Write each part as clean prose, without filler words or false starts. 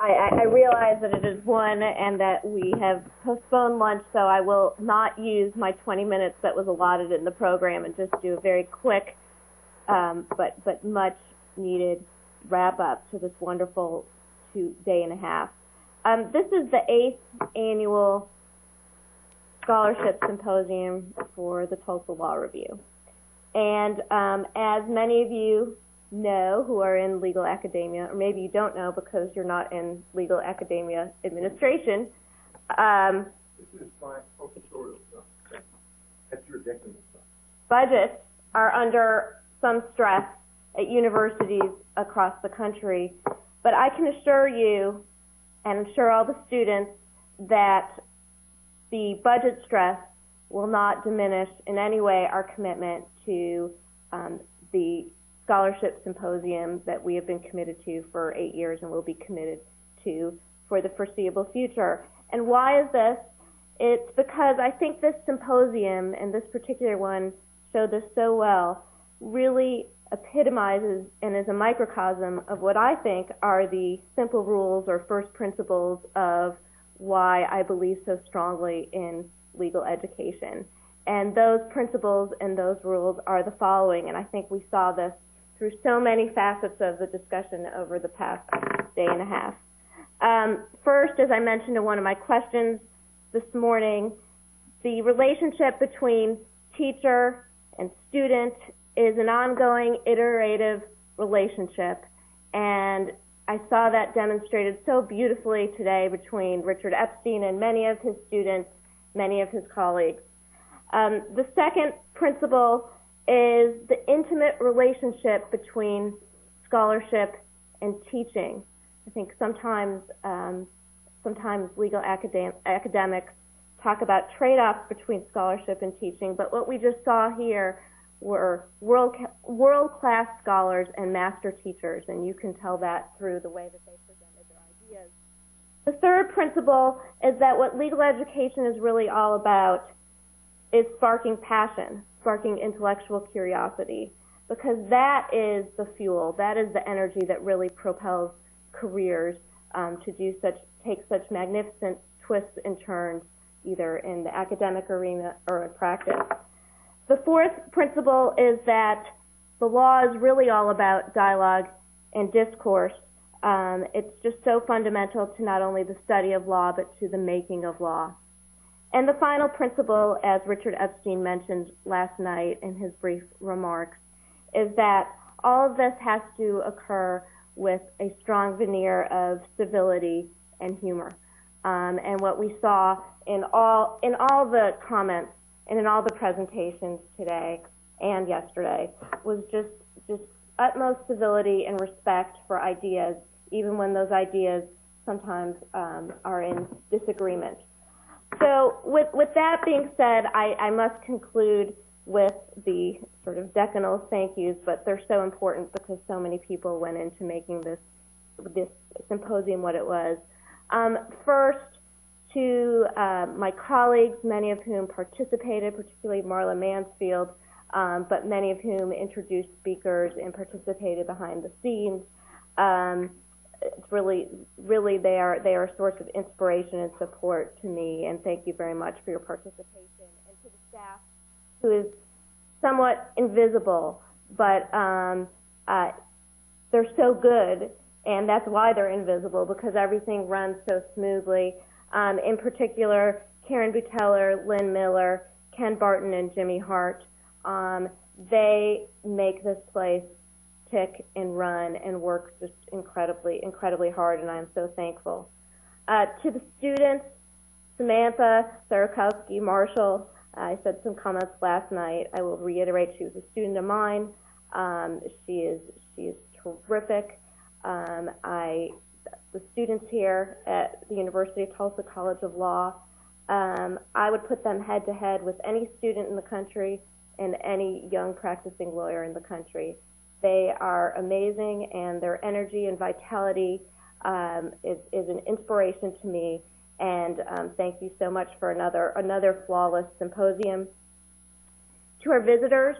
I realize that it is 1 and that we have postponed lunch, so I will not use my 20 minutes that was allotted in the program and just do a very quick but much needed wrap-up to this wonderful day and a half. This is the 8th annual Scholarship Symposium for the Tulsa Law Review. And as many of you know who are in legal academia, or maybe you don't know because you're not in legal academia administration. This is my professorial stuff. That's your decadent stuff. Budgets are under some stress at universities across the country, but I can assure you, and assure all the students, that the budget stress will not diminish in any way our commitment to the scholarship symposium that we have been committed to for 8 years and will be committed to for the foreseeable future. And why is this? It's because I think this symposium, and this particular one showed this so well, really epitomizes and is a microcosm of what I think are the simple rules or first principles of why I believe so strongly in legal education. And those principles and those rules are the following, and I think we saw this through so many facets of the discussion over the past day and a half. First, as I mentioned in one of my questions this morning, the relationship between teacher and student is an ongoing, iterative relationship, and I saw that demonstrated so beautifully today between Richard Epstein and many of his students, many of his colleagues. The second principle is the intimate relationship between scholarship and teaching. I think sometimes legal academics talk about trade-offs between scholarship and teaching, but what we just saw here were world-class scholars and master teachers, and you can tell that through the way that they presented their ideas. The third principle is that what legal education is really all about is sparking passion, sparking intellectual curiosity, because that is the fuel, that is the energy that really propels careers to take such magnificent twists and turns, either in the academic arena or in practice. The fourth principle is that the law is really all about dialogue and discourse. It's just so fundamental to not only the study of law, but to the making of law. And the final principle, as Richard Epstein mentioned last night in his brief remarks, is that all of this has to occur with a strong veneer of civility and humor. And what we saw in all the comments and in all the presentations today and yesterday was just utmost civility and respect for ideas, even when those ideas sometimes are in disagreement. So with that being said, I must conclude with the sort of decanal thank yous, but they're so important because so many people went into making this symposium what it was. First, to my colleagues, many of whom participated, particularly Marla Mansfield, but many of whom introduced speakers and participated behind the scenes. It's really they are a source of inspiration and support to me, and thank you very much for your participation. And to the staff, who is somewhat invisible, but they're so good, and that's why they're invisible, because everything runs so smoothly. In particular, Karen Buteller, Lynn Miller, Ken Barton, and Jimmy Hart, they make this place tick and run and work just incredibly hard, and I'm so thankful. To the students, Samantha, Sarakowski, Marshall, I said some comments last night. I will reiterate, she was a student of mine. She is terrific. The students here at the University of Tulsa College of Law, I would put them head to head with any student in the country and any young practicing lawyer in the country. They are amazing, and their energy and vitality is an inspiration to me. And thank you so much for another flawless symposium. To our visitors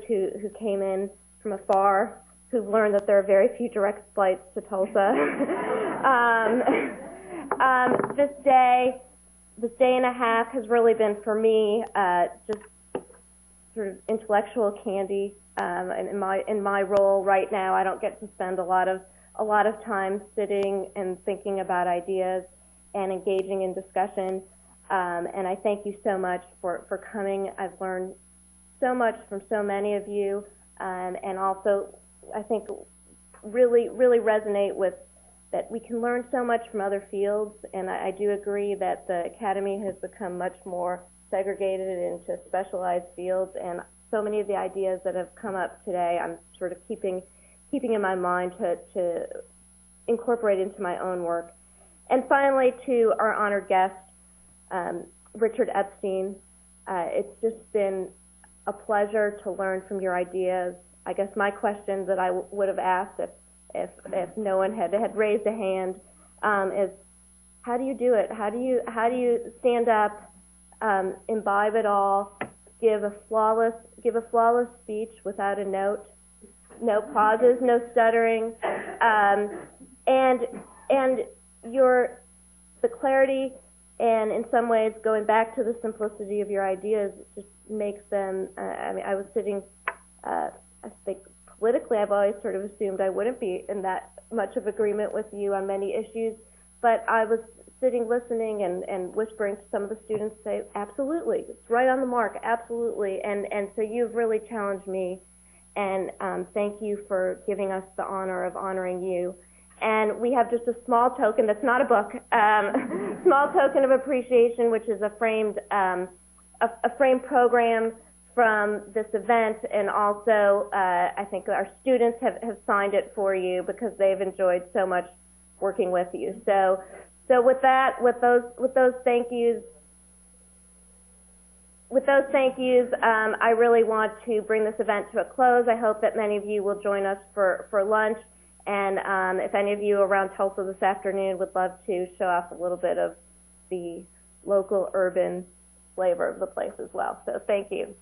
who came in from afar who've learned that there are very few direct flights to Tulsa. This day and a half has really been for me just sort of intellectual candy. And in my role right now, I don't get to spend a lot of time sitting and thinking about ideas and engaging in discussion. And I thank you so much for coming. I've learned so much from so many of you, and also I think really resonate with that we can learn so much from other fields. And I do agree that the Academy has become much more segregated into specialized fields, and so many of the ideas that have come up today I'm sort of keeping in my mind to incorporate into my own work. And finally, to our honored guest, Richard Epstein, it's just been a pleasure to learn from your ideas. I guess my question that I would have asked if no one had raised a hand is, how do you do it? How do you stand up, imbibe it all, give a flawless speech without a note, no pauses, no stuttering, and the clarity, and in some ways going back to the simplicity of your ideas just makes them. I was sitting. I think politically, I've always sort of assumed I wouldn't be in that much of agreement with you on many issues, but I was sitting, listening, and whispering to some of the students, say, absolutely, it's right on the mark, absolutely, and so you've really challenged me, and thank you for giving us the honor of honoring you. And we have just a small token that's not a book, small token of appreciation, which is a framed program from this event, and also I think our students have signed it for you because they've enjoyed so much working with you. So with that, with those thank yous, I really want to bring this event to a close. I hope that many of you will join us for lunch. And if any of you around Tulsa this afternoon would love to show off a little bit of the local urban flavor of the place as well. So thank you.